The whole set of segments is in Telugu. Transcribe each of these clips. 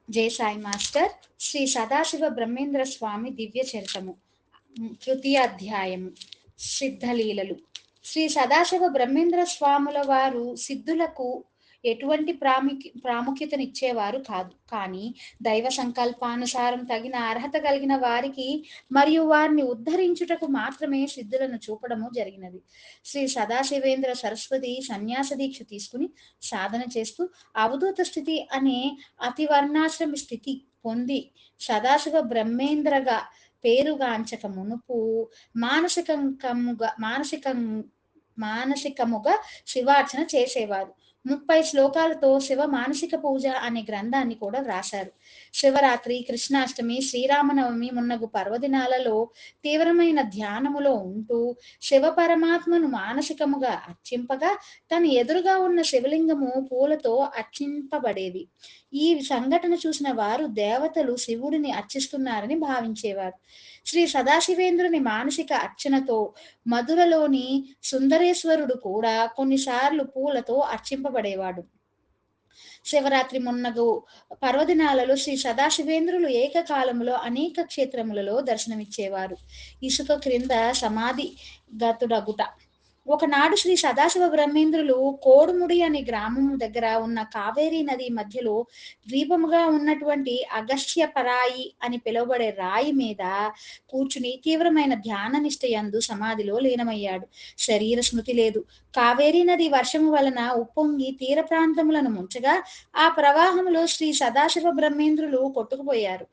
జై సాయి మాస్టర్. శ్రీ సదాశివ బ్రహ్మేంద్ర స్వామి దివ్య చరితము, తృతీయ అధ్యాయము, సిద్ధలీలలు. శ్రీ సదాశివ బ్రహ్మేంద్ర స్వాముల వారు సిద్ధులకు ఎటువంటి ప్రాముఖ్యతనిచ్చేవారు కాదు. కానీ దైవ సంకల్పానుసారం తగిన అర్హత కలిగిన వారికి మరియు వారిని ఉద్ధరించుటకు మాత్రమే సిద్ధులను చూపడము జరిగినది. శ్రీ సదాశివేంద్ర సరస్వతి సన్యాస దీక్ష తీసుకుని సాధన చేస్తూ అవధూత స్థితి అనే అతివర్ణాశ్రమి స్థితి పొంది సదాశివ బ్రహ్మేంద్రగా పేరుగాంచక మునుపు మానసికముగా శివార్చన చేసేవారు. 30 శ్లోకాలతో శివ మానసిక పూజ అనే గ్రంథాన్ని కూడా వ్రాశారు. శివరాత్రి, కృష్ణాష్టమి, శ్రీరామనవమి మున్నగు పర్వదినాలలో తీవ్రమైన ధ్యానములో ఉంటూ శివ పరమాత్మను మానసికముగా అర్చింపగా తన ఎదురుగా ఉన్న శివలింగము పూలతో అర్చింపబడేది. ఈ సంఘటన చూసిన వారు దేవతలు శివుడిని అర్చిస్తున్నారని భావించేవారు. శ్రీ సదాశివేంద్రుని మానసిక అర్చనతో మధురలోని సుందరేశ్వరుడు కూడా కొన్నిసార్లు పూలతో అర్చింపబడేవాడు. శివరాత్రి మున్నగు పర్వదినాలలో శ్రీ సదాశివేంద్రులు ఏకకాలంలో అనేక క్షేత్రములలో దర్శనమిచ్చేవారు. ఇసుక క్రింద సమాధి గతుడగుట. ఒకనాడు శ్రీ సదాశివ బ్రహ్మేంద్రులు కోడుముడి అనే గ్రామం దగ్గర ఉన్న కావేరీ నది మధ్యలో ద్వీపముగా ఉన్నటువంటి అగస్త్య పరాయి అని పిలువబడే రాయి మీద కూర్చుని తీవ్రమైన ధ్యాన నిష్టయందు సమాధిలో లీనమయ్యాడు. శరీర స్మృతి లేదు. కావేరీ నది వర్షము వలన ఉప్పొంగి తీర ప్రాంతములను ముంచగా ఆ ప్రవాహంలో శ్రీ సదాశివ బ్రహ్మేంద్రులు కొట్టుకుపోయారు.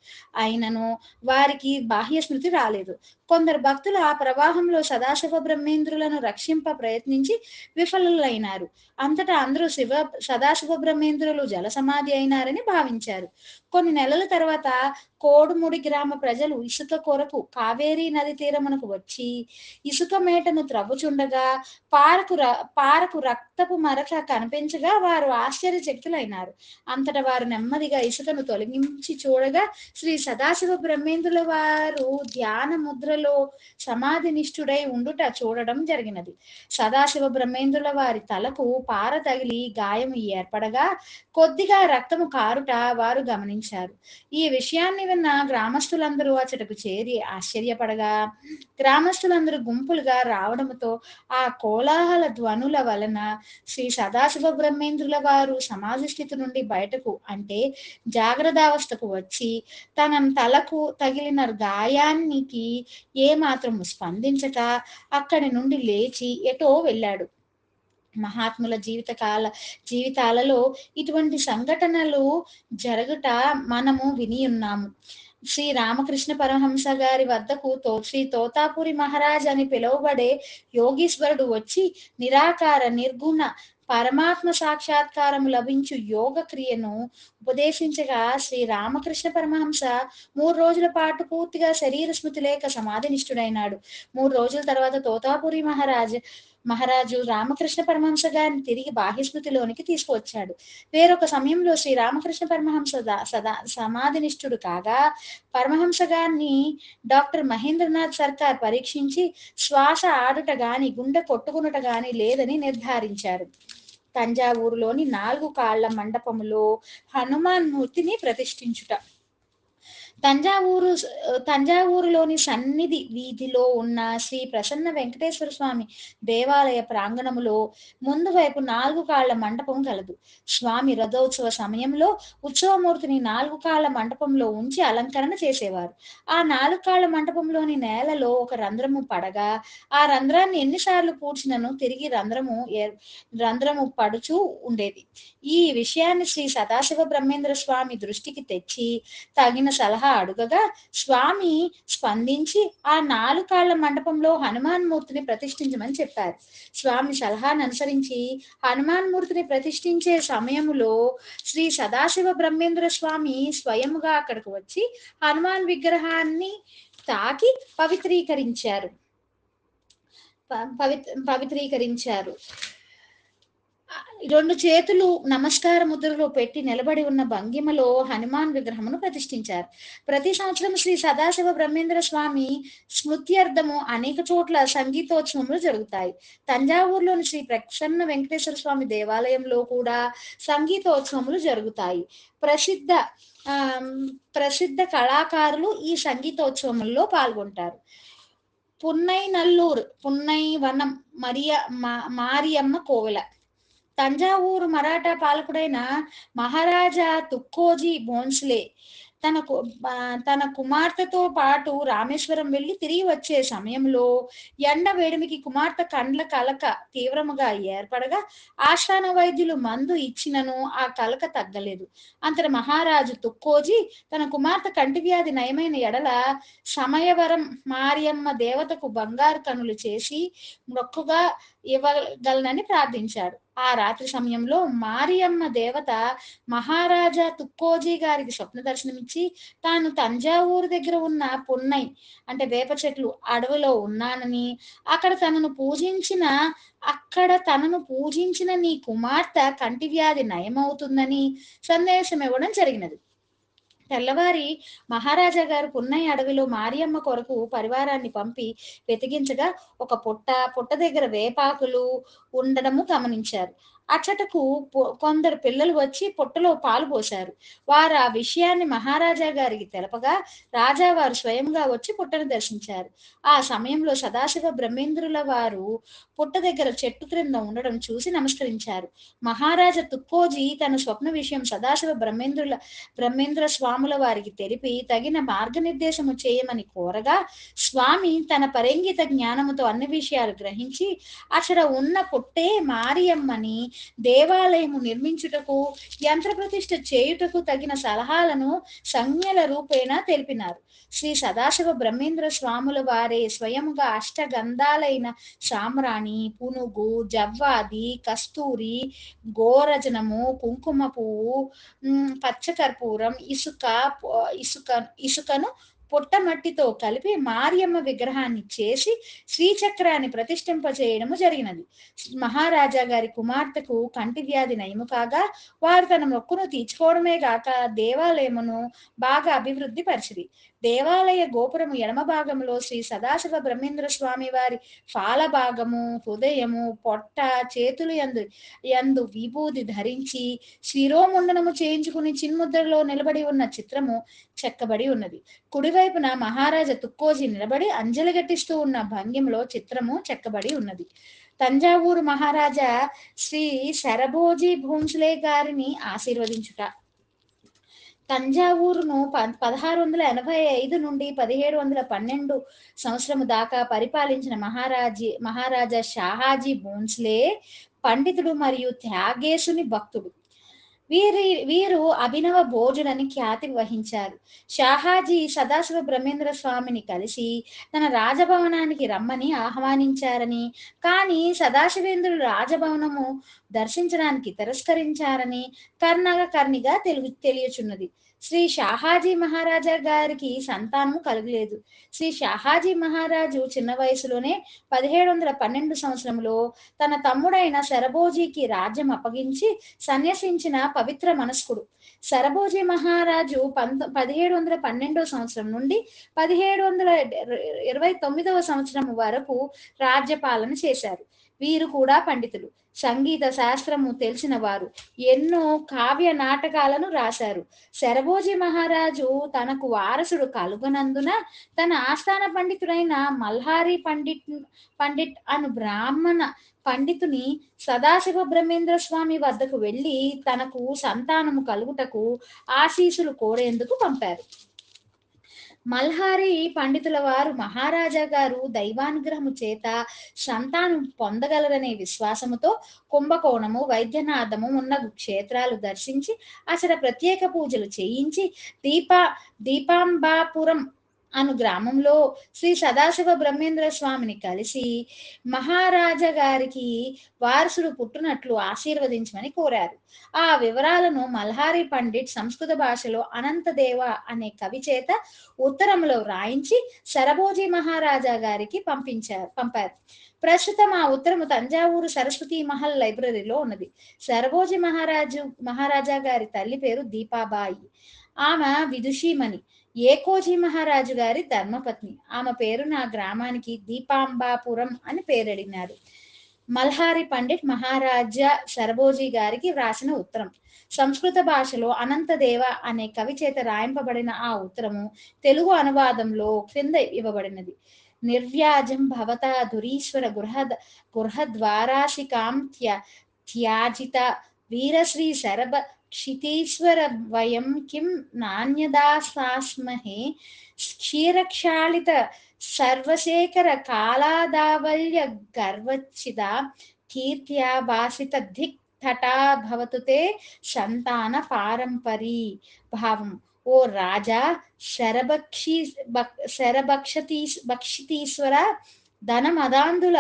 అయినను వారికి బాహ్య స్మృతి రాలేదు. కొందరు భక్తులు ఆ ప్రవాహంలో సదాశివ బ్రహ్మేంద్రులను రక్షింప ప్రయత్నించి విఫలులైనారు. అంతటా అందరూ సదాశివ బ్రహ్మేంద్రులు జల సమాధి అయినారని భావించారు. కొన్ని నెలల తర్వాత కోడుముడి గ్రామ ప్రజలు ఇసుక కొరకు కావేరీ నది తీరమునకు వచ్చి ఇసుక మేటను త్రవ్వుచుండగా పారకు రక్తపు మరక కనిపించగా వారు ఆశ్చర్యచకితులైనారు. అంతటా వారు నెమ్మదిగా ఇసుకను తొలగించి చూడగా శ్రీ సదాశివ బ్రహ్మేంద్రుల వారు ధ్యాన ముద్రలో సమాధి నిష్ఠుడై ఉండుట చూడడం జరిగినది. సదాశివ బ్రహ్మేంద్రుల వారి తలకు పార తగిలి గాయం ఏర్పడగా కొద్దిగా రక్తము కారుట వారు గమనించారు. ఈ విషయాన్ని విన్న గ్రామస్తులందరూ అచటకు చేరి ఆశ్చర్యపడగా గ్రామస్తులందరూ గుంపులుగా రావడంతో ఆ కోలాహల ధ్వనుల వలన శ్రీ సదాశివ బ్రహ్మేంద్రుల వారు సమాధి స్థితి నుండి బయటకు అంటే జాగ్రత్తావస్థకు వచ్చి తన తలకు తగిలిన గాయానికి ఏమాత్రము స్పందించక అక్కడి నుండి లేచి ఎటో వెళ్ళాడు. మహాత్ముల జీవితాలలో ఇటువంటి సంఘటనలు జరుగుట మనము విని ఉన్నాము. శ్రీ రామకృష్ణ పరమహంస గారి వద్దకు శ్రీ తోతాపురి మహారాజ్ అని పిలువబడే యోగీశ్వరుడు వచ్చి నిరాకార నిర్గుణ పరమాత్మ సాక్షాత్కారము లభించు యోగ క్రియను ఉపదేశించగా శ్రీ రామకృష్ణ పరమహంస 3 రోజుల పాటు పూర్తిగా శరీర స్మృతి లేక సమాధినిష్ఠుడైనాడు. 3 రోజుల తర్వాత తోతాపురి మహారాజు రామకృష్ణ పరమహంస గారిని తిరిగి బాహ్యస్మృతిలోనికి తీసుకువచ్చాడు. వేరొక సమయంలో శ్రీ రామకృష్ణ పరమహంస సమాధినిష్ఠుడు కాగా పరమహంస గారిని డాక్టర్ మహేంద్రనాథ్ సర్కార్ పరీక్షించి శ్వాస ఆడుట గాని గుండె కొట్టుకునుట గాని లేదని నిర్ధారించారు. తంజావూరులోని 4 కాళ్ల మండపములో హనుమాన్ మూర్తిని ప్రతిష్ఠించుట. తంజావూరులోని సన్నిధి వీధిలో ఉన్న శ్రీ ప్రసన్న వెంకటేశ్వర స్వామి దేవాలయ ప్రాంగణములో ముందు వైపు 4 కాళ్ల మండపం కలదు. స్వామి రథోత్సవ సమయంలో ఉత్సవమూర్తిని 4 కాళ్ల మండపంలో ఉంచి అలంకరణ చేసేవారు. ఆ 4 కాళ్ల మండపంలోని నేలలో ఒక రంధ్రము పడగా ఆ రంధ్రాన్ని ఎన్నిసార్లు పూడ్చినను తిరిగి రంధ్రము పడుచూ ఉండేది. ఈ విషయాన్ని శ్రీ సదాశివ బ్రహ్మేంద్ర స్వామి దృష్టికి తెచ్చి తగిన సలహా అడుగగా స్వామి స్పందించి ఆ 4 కాళ్ల మండపంలో హనుమాన్ మూర్తిని ప్రతిష్ఠించమని చెప్పారు. స్వామి సలహాను అనుసరించి హనుమాన్ మూర్తిని ప్రతిష్ఠించే సమయములో శ్రీ సదాశివ బ్రహ్మేంద్ర స్వామి స్వయముగా అక్కడికి వచ్చి హనుమాన్ విగ్రహాన్ని తాకి పవిత్రీకరించారు. రెండు చేతులు నమస్కార ముద్రలో పెట్టి నిలబడి ఉన్న భంగిమలో హనుమాన్ విగ్రహమును ప్రతిష్ఠించారు. ప్రతి సంవత్సరం శ్రీ సదాశివ బ్రహ్మేంద్ర స్వామి స్మృత్యర్థము అనేక చోట్ల సంగీతోత్సవములు జరుగుతాయి. తంజావూరులోని శ్రీ ప్రసన్న వెంకటేశ్వర స్వామి దేవాలయంలో కూడా సంగీతోత్సవములు జరుగుతాయి. ప్రసిద్ధ ఆహ్, ప్రసిద్ధ కళాకారులు ఈ సంగీతోత్సవముల్లో పాల్గొంటారు. పున్నై వనం మారియమ్మ కోవెల. తంజావూరు మరాఠా పాలకుడైన మహారాజా తుక్కోజీ భోంస్లే తన కు తన కుమార్తెతో పాటు రామేశ్వరం వెళ్లి తిరిగి వచ్చే సమయంలో ఎండ వేడిమికి కుమార్తె కండ్ల కలక తీవ్రముగా ఏర్పడగా ఆస్థాన వైద్యులు మందు ఇచ్చినను ఆ కలక తగ్గలేదు. అంతట మహారాజు తుక్కోజీ తన కుమార్తె కంటి వ్యాధి నయమైన ఎడల సమయవరం మారియమ్మ దేవతకు బంగారు కనులు చేసి మొక్కుగా ఇవ్వగలనని ప్రార్థించాడు. ఆ రాత్రి సమయంలో మారియమ్మ దేవత మహారాజా తుక్కోజీ గారికి స్వప్న దర్శనమిచ్చి తాను తంజావూరు దగ్గర ఉన్న పున్నై అంటే వేప చెట్లు అడవిలో ఉన్నానని, అక్కడ తనను పూజించిన నీ కుమార్తె కంటి వ్యాధి నయమవుతుందని సందేశం ఇవ్వడం జరిగినది. తెల్లవారి మహారాజా గారు పున్నయ్య అడవిలో మారియమ్మ కొరకు పరివారాన్ని పంపి వెతికించగా ఒక పుట్ట దగ్గర వేపాకులు ఉండడము గమనించారు. అచ్చటకు కొందరు పిల్లలు వచ్చి పుట్టలో పాలు పోశారు. వారు ఆ విషయాన్ని మహారాజా గారికి తెలపగా రాజావారు స్వయంగా వచ్చి పుట్టను దర్శించారు. ఆ సమయంలో సదాశివ బ్రహ్మేంద్రుల వారు పుట్ట దగ్గర చెట్టు క్రింద ఉండడం చూసి నమస్కరించారు. మహారాజా తుక్కోజీ తన స్వప్న విషయం సదాశివ బ్రహ్మేంద్ర స్వాముల వారికి తెలిపి తగిన మార్గనిర్దేశము చేయమని కోరగా స్వామి తన పరంగిత జ్ఞానముతో అన్ని విషయాలు గ్రహించి అక్కడ ఉన్న పుట్టే మారియమ్మని దేవాలయము నిర్మించుటకు యంత్ర ప్రతిష్ఠ చేయుటకు తగిన సలహాలను సంజ్ఞల రూపేణ తెలిపినారు. శ్రీ సదాశివ బ్రహ్మేంద్ర స్వాముల వారే స్వయముగా అష్టగంధాలైన సామ్రాణి, పునుగు, జవ్వాది, కస్తూరి, గోరజనము, కుంకుమ పువ్వు, పచ్చకర్పూరం, ఇసుకను పుట్టమట్టితో కలిపి మారియమ్మ విగ్రహాన్ని చేసి శ్రీచక్రాన్ని ప్రతిష్ఠింపజేయడము జరిగినది. మహారాజా గారి కుమార్తెకు కంటి వ్యాధి నయము కాగా వారు తన మొక్కును తీర్చుకోవడమే గాక దేవాలయమును బాగా అభివృద్ధి పరిచిరి. దేవాలయ గోపురము ఎడమ భాగంలో శ్రీ సదాశివ బ్రహ్మేంద్ర స్వామి వారి ఫాల భాగము, హృదయము, పొట్ట, చేతులు యందు విభూది ధరించి శిరోముండనము చేయించుకుని చిన్ముద్రలో నిలబడి ఉన్న చిత్రము చెక్కబడి ఉన్నది. కుడివైపున మహారాజా తుక్కోజీ నిలబడి అంజలి ఘటిస్తూ ఉన్న భంగిమలో చిత్రము చెక్కబడి ఉన్నది. తంజావూరు మహారాజా శ్రీ శరభోజీ భోంస్లే గారిని ఆశీర్వదించుట. తంజావూరును 1685 నుండి 1712 సంవత్సరము దాకా పరిపాలించిన మహారాజా షాహాజీ భోంస్లే పండితుడు మరియు త్యాగేశుని భక్తుడు. వీరు అభినవ భోజుడని ఖ్యాతి వహించారు. షాహాజీ సదాశివ బ్రహ్మేంద్ర స్వామిని కలిసి తన రాజభవనానికి రమ్మని ఆహ్వానించారని, కానీ సదాశివేంద్రుడు రాజభవనము దర్శించడానికి తిరస్కరించారని కర్ణిగా తెలియచున్నది. శ్రీ షాహాజీ మహారాజా గారికి సంతానము కలగలేదు. శ్రీ షాహాజీ మహారాజు చిన్న వయసులోనే 1712 సంవత్సరంలో తన తమ్ముడైన శరభోజీకి రాజ్యం అప్పగించి సన్యసించిన పవిత్ర మనస్కుడు. శరభోజీ మహారాజు 1712 సంవత్సరం నుండి 1729 సంవత్సరం వరకు రాజ్యపాలన చేశారు. వీరు కూడా పండితులు, సంగీత శాస్త్రము తెలిసిన వారు, ఎన్నో కావ్య నాటకాలను రాశారు. శరభోజీ మహారాజు తనకు వారసుడు కలుగనందున తన ఆస్థాన పండితుడైన మల్హారీ పండిట్ అను బ్రాహ్మణ పండితుని సదాశివ బ్రహ్మేంద్ర స్వామి వద్దకు వెళ్లి తనకు సంతానము కలుగుటకు ఆశీస్సులు కోరేందుకు పంపారు. మల్హారీ పండితుల వారు మహారాజా గారు దైవానుగ్రహము చేత సంతానం పొందగలరనే విశ్వాసముతో కుంభకోణము, వైద్యనాథము మున్నగు క్షేత్రాలు దర్శించి అచట ప్రత్యేక పూజలు చేయించి దీపాంబాపురం అను గ్రామంలో శ్రీ సదాశివ బ్రహ్మేంద్ర స్వామిని కలిసి మహారాజా గారికి వారసుడు పుట్టునట్లు ఆశీర్వదించమని కోరారు. ఆ వివరాలను మల్హారీ పండిట్ సంస్కృత భాషలో అనంతదేవ అనే కవి చేత ఉత్తరంలో రాయించి శరభోజీ మహారాజా గారికి పంపారు. ప్రస్తుతం ఆ ఉత్తరము తంజావూరు సరస్వతి మహల్ లైబ్రరీలో ఉన్నది. సరభోజి మహారాజా గారి తల్లి పేరు దీపాబాయి. ఆమె విదుషీమణి. ఏకోజీ మహారాజు గారి ధర్మపత్ని. ఆమె పేరున ఆ గ్రామానికి దీపాంబాపురం అని పేరడినారు. మల్హారి పండిట్ మహారాజా సరభోజీ గారికి వ్రాసిన ఉత్తరం. సంస్కృత భాషలో అనంతదేవ అనే కవి చేత రాయింపబడిన ఆ ఉత్తరము తెలుగు అనువాదంలో క్రింద ఇవ్వబడినది. నిర్వ్యాజం భవతా దురీశ్వర గృహద్వారాశికాం త్యాజిత వీరశ్రీ శరభ క్షితీశ్వర వయం కిం నాణ్యదాస్మహే క్షీరక్షాళిత సర్వశేఖర కాలాదావల్య గర్వచ్చిద కీర్త్యా భాసిత ధిక్ తటా భవతు తే సంతాన పారంపరీ. భావం: ఓ రాజా, భక్షితీశ్వర, ధనమదాంధుల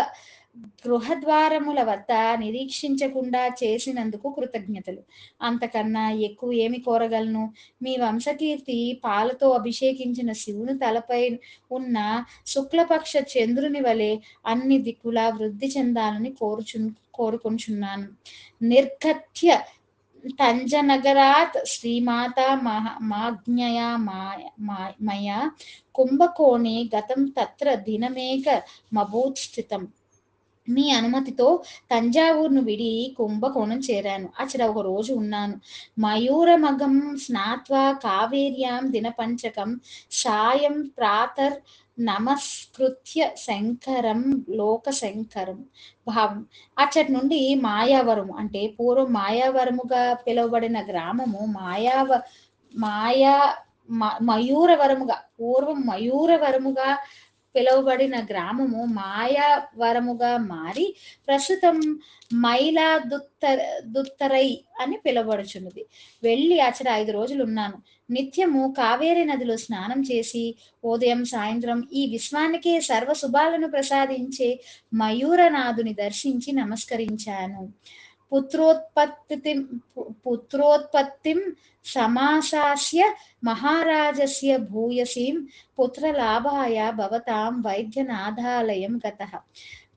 గృహద్వారముల వద్ద నిరీక్షించకుండా చేసినందుకు కృతజ్ఞతలు. అంతకన్నా ఎక్కువ ఏమి కోరగలను? మీ వంశకీర్తి పాలతో అభిషేకించిన శివుని తలపై ఉన్న శుక్లపక్ష చంద్రుని వలె అన్ని దిక్కులా వృద్ధి చెందాలని కోరుకుంటున్నాను. నిర్గత్య తంజనగరాత్ శ్రీమాత మాజ్ఞయా మయా కుంభకోణే గతం తత్ర దినమేక మభూత్ స్థితం. మీ అనుమతితో తంజావూరును విడి కుంభకోణం చేరాను. అచ్చట ఒక రోజు ఉన్నాను. మయూరమగం స్నాత్వా కావేర్యాం దినపంచకం సాయం ప్రాతర్ నమస్కృత్య శంకరం లోకశంకరం. భావం: అచ్చటి నుండి మాయావరం అంటే పూర్వం మాయావరముగా పిలువబడిన గ్రామము మయూరవరముగా పిలువబడిన గ్రామము మాయావరముగా మారి ప్రస్తుతం మైలాదుత్తరై అని పిలువబడుచున్నది. వెళ్ళి అచ్చట 5 రోజులు ఉన్నాను. నిత్యము కావేరీ నదిలో స్నానం చేసి ఉదయం సాయంత్రం ఈ విశ్వానికే సర్వ శుభాలను ప్రసాదించే మయూరనాథుని దర్శించి నమస్కరించాను. పుత్రోత్పత్తిం సమాశాస్య మహారాజస్య భూయసీం పుత్రలాభాయ భవతాం వైద్యనాథాలయం గతః.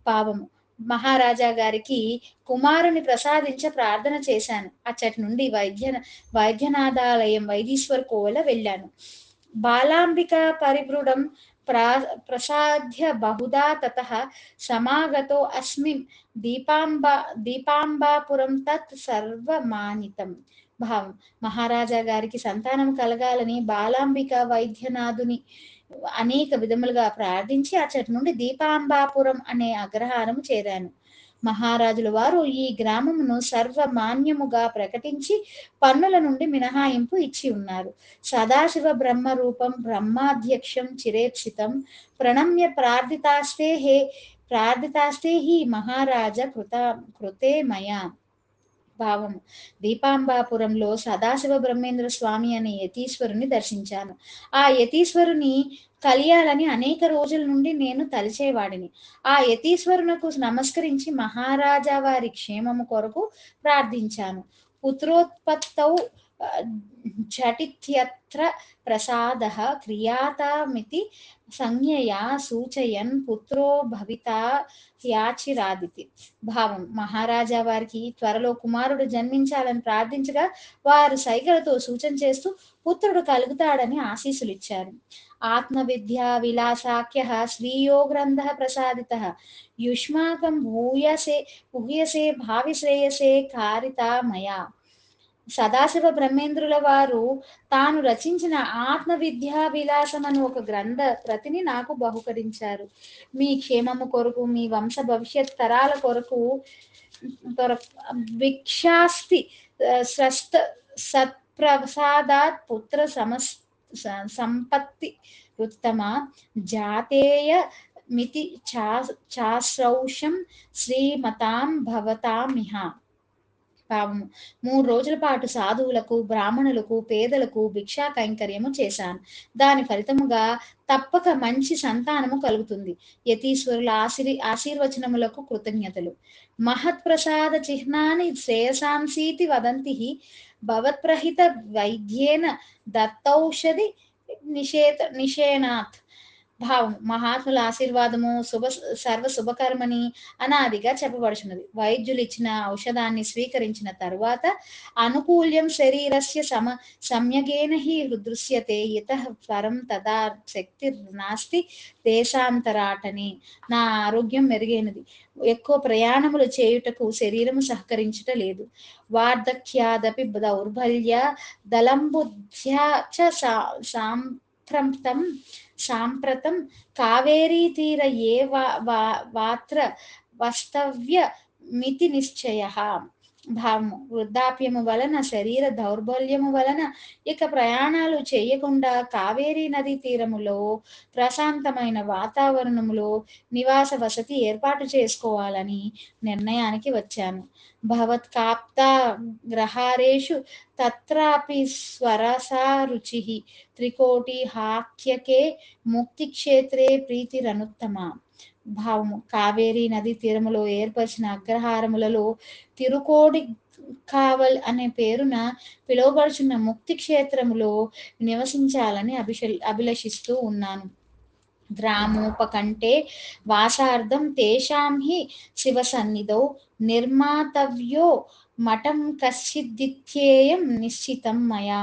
పావము: మహారాజా గారికి కుమారుని ప్రసాదించ ప్రార్థన చేశాను. అచ్చటి నుండి వైద్యనాథాలయం వైదీశ్వర్ కోవెల వెళ్ళాను. బాలాంబిక పరివృఢం ప్రసాద్య బహుదా తతః సమాగతో అస్మిన్ దీపాంబాపురం తత్ సర్వమానితం. భావం: మహారాజా గారికి సంతానం కలగాలని బాలాంబిక వైద్యనాథుని అనేక విధములుగా ప్రార్థించి అచ్చటి నుండి దీపాంబాపురం అనే అగ్రహారము చేరాను. మహారాజుల వారు ఈ గ్రామమును సర్వమాన్యముగా ప్రకటించి పన్నుల నుండి మినహాయింపు ఇచ్చి ఉన్నారు. సదాశివ బ్రహ్మ రూపం బ్రహ్మాధ్యక్షం చిరేప్సితం ప్రణమ్య ప్రార్థితాస్తే హి మహారాజ కృతే మయా. భావము: దీపాంబాపురంలో సదాశివ బ్రహ్మేంద్ర స్వామి అనే యతీశ్వరుని దర్శించాను. ఆ యతీశ్వరుని కలియాలని అనేక రోజుల నుండి నేను తలిచేవాడిని. ఆ యతీశ్వరునకు నమస్కరించి మహారాజా వారి క్షేమము కొరకు ప్రార్థించాను. పుత్రోత్పత్తౌ ఝటిత్యత్ర ప్రసాదః క్రియాతామితి సంజ్ఞయా సూచయన్ పుత్రో భవితా యాచిరాదితి. భావం: మహారాజా వారికి త్వరలో కుమారుడు జన్మించాలని ప్రార్థించగా వారు సైగలతో సూచన చేస్తూ పుత్రుడు కలుగుతాడని ఆశీస్సులిచ్చారు. ఆత్మవిద్యా విలాసాఖ్య శ్రీయో గ్రంథ ప్రసాదిత యుష్మాకం భూయసే భావి శ్రేయసే కారితా మయా. సదాశివ బ్రహ్మేంద్రుల వారు తాను రచించిన ఆత్మ విద్యా విలాసం అను ఒక గ్రంథ ప్రతిని నాకు బహుకరించారు. మీ క్షేమము కొరకు, మీ వంశ భవిష్యత్ తరాల కొరకు భిక్షాస్తి సత్ప్రసాదాత్ పుత్ర సంపత్తి ఉత్తమ జాతేయ మితి చాశ్రౌషం శ్రీమతాం భవతామిహ. పావము: 3 రోజుల పాటు సాధువులకు, బ్రాహ్మణులకు, పేదలకు భిక్షా కైంకర్యము చేశాను. దాని ఫలితముగా తప్పక మంచి సంతానము కలుగుతుంది. యతీశ్వరుల ఆశీర్వచనములకు కృతజ్ఞతలు. మహత్ప్రసాద చిహ్నాని శ్రేయసాంసీతి వదంతి భవత్ప్రహిత వైద్యేన దత్తౌషధి నిషేనాత్. భావం మహాత్ముల ఆశీర్వాదము సర్వ శుభకర్మని అనాదిగా చెప్పబడుచున్నది. వైద్యులు ఇచ్చిన ఔషధాన్ని స్వీకరించిన తరువాత అనుకూల్యం శరీరస్య సమ్యగేన హి దృశ్యతే ఇతః పరం తదా శక్తి నాస్తి దేశాంతరాటని. నా ఆరోగ్యం మెరుగైనది, ఎక్కువ ప్రయాణములు చేయుటకు శరీరము సహకరించుట లేదు. వార్ధక్యాదపి దౌర్బల్య దళంబుద్ధ్యా చ సాంప్రతం సాంప్రతం కావేరీ తీర ఏ వాత్ర వస్తవ్య మితి నిశ్చయ. భావము వృద్ధాప్యము వలన శరీర దౌర్బల్యము వలన ఇక ప్రయాణాలు చేయకుండా కావేరీ నదీ తీరములో ప్రశాంతమైన వాతావరణములో నివాస వసతి ఏర్పాటు చేసుకోవాలని నిర్ణయానికి వచ్చాను. భవత్కాప్త గ్రహారేషు తత్రాపి స్వరసా రుచి త్రికోటి హాక్యకే ముక్తిక్షేత్రే ప్రీతిరనుత్తమ. భావము కావేరీ నది తీరములో ఏర్పరిచిన అగ్రహారములలో తిరుకోడి కావల్ అనే పేరున పిలువబడుచున్న ముక్తి క్షేత్రములో నివసించాలని అభిలషిస్తూ ఉన్నాను. గ్రామోపకంఠే వాసార్థం తేషాం హి శివసన్నిధౌ నిర్మాతవ్యో మఠం కశ్చిదిత్యేయం నిశ్చితం మయా.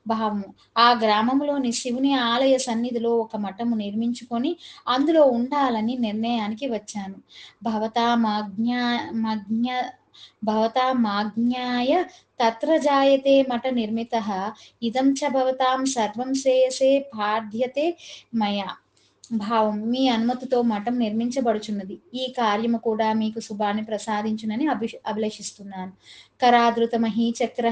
భావము ఆ గ్రామంలోని శివుని ఆలయ సన్నిధిలో ఒక మఠము నిర్మించుకొని అందులో ఉండాలని నిర్ణయానికి వచ్చాను. భవతామాజ్ఞాయ తత్ర జాయతే మఠ నిర్మితః ఇదం చ భవతాం సర్వం శ్రేయసే పార్థ్యతే మయా. భావం మీ అనుమతితో మఠం నిర్మించబడుచున్నది, ఈ కార్యము కూడా మీకు శుభాన్ని ప్రసాదించునని అభిలషిస్తున్నాను. కరాదృత మహీచక్ర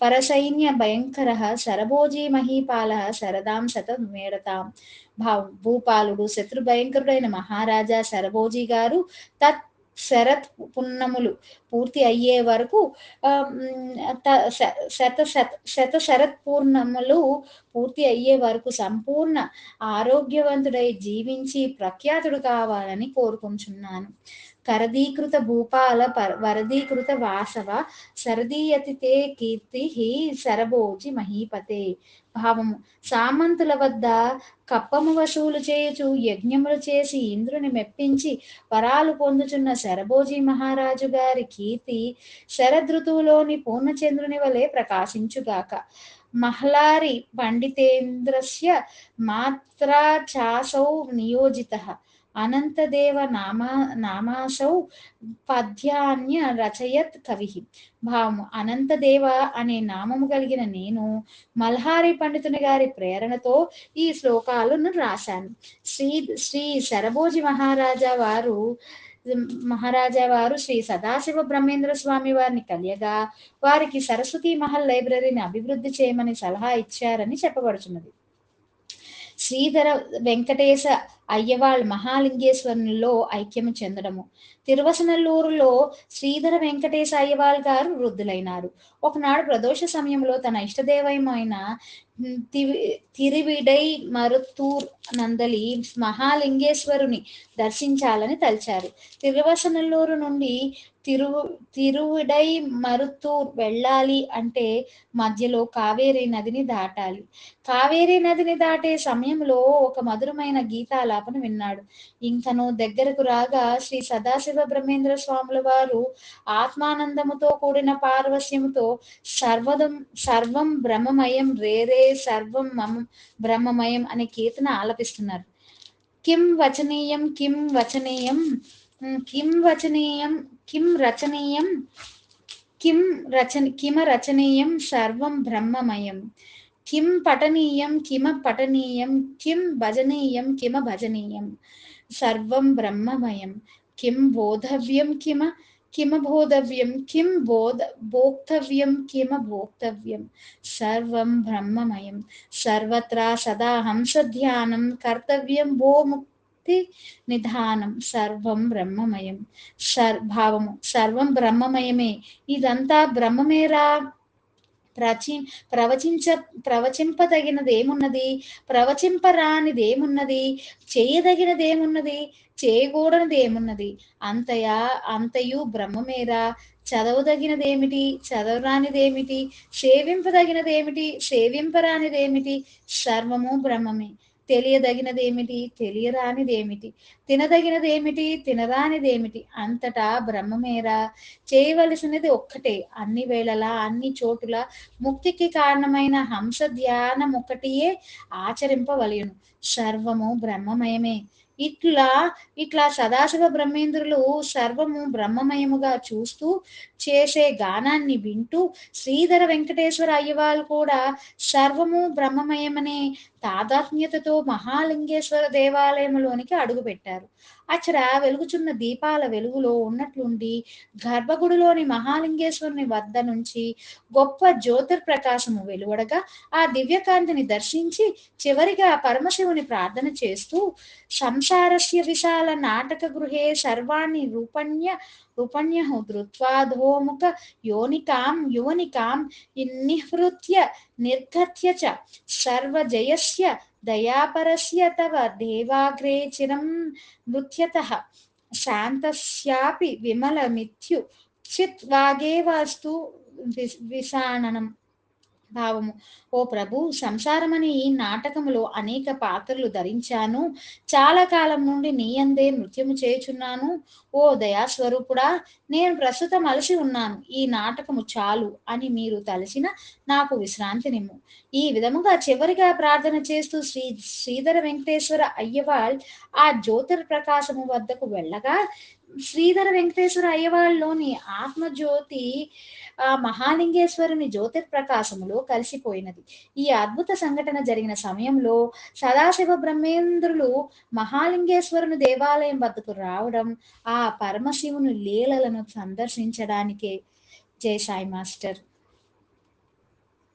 పరసైన్య భయంకర శరభోజీ మహీపాల శరదాం శత మేడతాం. భావం భూపాలుడు శత్రు భయంకరుడైన మహారాజా శరభోజీ గారు శరత్ పున్నములు పూర్తి అయ్యే వరకు శత శరత్ పూర్ణములు పూర్తి అయ్యే వరకు సంపూర్ణ ఆరోగ్యవంతుడై జీవించి ప్రఖ్యాతుడు కావాలని కోరుకుంటున్నాను. కరదీకృత భూపాల వరదీకృత వాసవ సరదీయతి తే కీర్తి శరభోజి మహీపతే. భావము సామంతుల వద్ద కప్పము వసూలు చేయుచు యజ్ఞములు చేసి ఇంద్రుని మెప్పించి వరాలు పొందుచున్న శరభోజీ మహారాజు గారి కీర్తి శరదృతువులోని పూర్ణచంద్రుని వలె ప్రకాశించుగాక. మహ్లారి పండితేంద్రస్య మాత్రా చాసౌ నియోజితః అనంతదేవ నామాసౌ పద్యాన్య రచయత్ కవి. భావము అనంతదేవ అనే నామము కలిగిన నేను మల్హారి పండితుని గారి ప్రేరణతో ఈ శ్లోకాలను రాశాను. శ్రీ శరభోజి మహారాజా వారు శ్రీ సదాశివ బ్రహ్మేంద్ర స్వామి వారిని కలియగా వారికి సరస్వతీ మహల్ లైబ్రరీని అభివృద్ధి చేయమని సలహా ఇచ్చారని చెప్పబడుచున్నది. శ్రీధర వెంకటేశ అయ్యవాళ్ మహాలింగేశ్వరునిలో ఐక్యము చెందడము. తిరువసనల్లూరులో శ్రీధర వెంకటేశ అయ్యవాళ్ గారు వృద్ధులైనారు. ఒకనాడు ప్రదోష సమయంలో తన ఇష్టదేవమైన తిరువిడై మరుత్తూర్ నందలి మహాలింగేశ్వరుని దర్శించాలని తలిచారు. తిరువసనల్లూరు నుండి తిరువిడై మరుత్తూర్ వెళ్ళాలి అంటే మధ్యలో కావేరీ నదిని దాటాలి. కావేరీ నదిని దాటే సమయంలో ఒక మధురమైన గీతాలాపన విన్నాడు. ఇంకను దగ్గరకు రాగా శ్రీ సదాశివ బ్రహ్మేంద్ర స్వాముల వారు ఆత్మానందముతో కూడిన పార్వశ్యముతో సర్వం బ్రహ్మమయం రేరే సర్వం బ్రహ్మమయం అనే కీర్తన ఆలపిస్తున్నారు. కిం వచనీయం కిం వచనీయం కిం వచనీయం కిం రచనీయం కిమరచనీయం సర్వం బ్రహ్మమయం. కిం పఠనీయం కిమ పఠనీయం కిం భజనీయం కిమ భజనీయం సర్వం బ్రహ్మమయం. కిం బోధవ్యం కిమ బోధవ్యం కిం భోక్తవ్యం కిమ భోక్తవ్యం సర్వం బ్రహ్మమయం. సర్వత్రా సదా హంస ధ్యానం కర్తవ్యం భో ముక్తి నిధానం సర్వం బ్రహ్మమయం. భావము సర్వం బ్రహ్మమయమే, ఇదంతా బ్రహ్మమేరా. ప్రవచింపదగినదేమున్నది, ప్రవచింపరానిదేమున్నది, చేయదగినదేమున్నది, చేయకూడనిదేమున్నది, అంతయు బ్రహ్మమేరా. చదవదగినదేమిటి, చదవరానిదేమిటి, సేవింపదగినదేమిటి, సేవింపరానిదేమిటి, సర్వము బ్రహ్మమే. తెలియదగినదేమిటి, తెలియరానిదేమిటి, తినదగినదేమిటి, తినరానిదేమిటి, అంతటా బ్రహ్మమేరా. చేయవలసినది ఒక్కటే, అన్ని వేళలా అన్ని చోటుల ముక్తికి కారణమైన హంస ధ్యానం ఒక్కటియే ఆచరింపవలయును. సర్వము బ్రహ్మమయమే. ఇట్లా ఇట్లా సదాశివ బ్రహ్మేంద్రులు సర్వము బ్రహ్మమయముగా చూస్తూ చేసే గానాన్ని వింటూ శ్రీధర వెంకటేశ్వర అయ్యవాళ్ళు కూడా సర్వము బ్రహ్మమయమనే తాదాత్మ్యతతో మహాలింగేశ్వర దేవాలయంలోనికి అడుగుపెట్టారు. అచ్చట వెలుగుచున్న దీపాల వెలుగులో ఉన్నట్లుండి గర్భగుడిలోని మహాలింగేశ్వరుని వద్ద నుంచి గొప్ప జ్యోతిర్ప్రకాశము వెలువడగా ఆ దివ్యకాంతిని దర్శించి చివరిగా పరమశివుని ప్రార్థన చేస్తూ సంసారస్య విశాల నాటక గృహే సర్వాణి రూపణ్యః ధృత్వాధోముఖ యోనికాం యువనికాం నిహృత్య నిర్గత్య చ సర్వజయస్య దయాపరస్య తవ దేవాగ్రే చిరం నృత్యతః శాంతస్యాపి విమలమిత్యు చిత్వాగేవాస్తు విషాణనం భావము. ఓ ప్రభు, సంసారమనే ఈ నాటకములో అనేక పాత్రలు ధరించాను. చాలా కాలం నుండి నీ అందే నృత్యము చేయుచున్నాను. ఓ దయాస్వరూపుడా, నేను ప్రస్తుతం అలసి ఉన్నాను. ఈ నాటకము చాలు అని మీరు తలచిన నాకు విశ్రాంతినిమ్ము. ఈ విధముగా చివరిగా ప్రార్థన చేస్తూ శ్రీధర వెంకటేశ్వర అయ్యవాళ్ ఆ జ్యోతిర్ప్రకాశము వద్దకు వెళ్ళగా శ్రీధర వెంకటేశ్వర అయ్యవాళ్ళలోని ఆత్మజ్యోతి ఆ మహాలింగేశ్వరుని జ్యోతిర్ప్రకాశములో కలిసిపోయినది. ఈ అద్భుత సంఘటన జరిగిన సమయంలో సదాశివ బ్రహ్మేంద్రులు మహాలింగేశ్వరుని దేవాలయం వద్దకు రావడం ఆ పరమశివుని లీలలను సందర్శించడానికే. జై సాయి మాస్టర్.